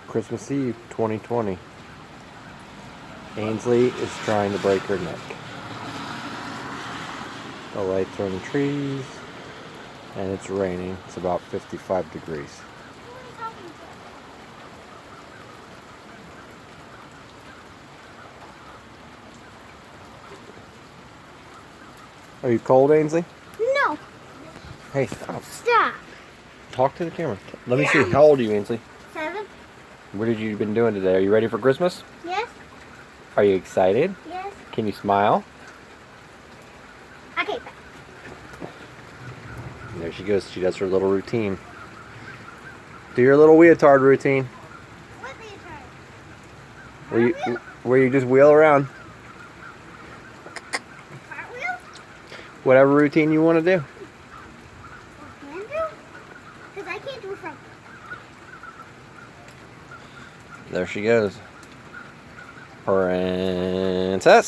Christmas Eve 2020. Ainsley is trying to break her neck. The lights are in the trees, and it's raining. It's about 55 degrees. Are you cold, Ainsley? No. Hey, stop. Stop. Talk to the camera. Let me see. How old are you, Ainsley? 7. What have you been doing today? Are you ready for Christmas? Yes. Are you excited? Yes. Can you smile? Okay. And there she goes. She does her little routine. Do your little leotard routine. What are you trying? Where you just wheel around. Cartwheel? Whatever routine you want to do. Or can do? Because I can't do it from. There she goes. Princess.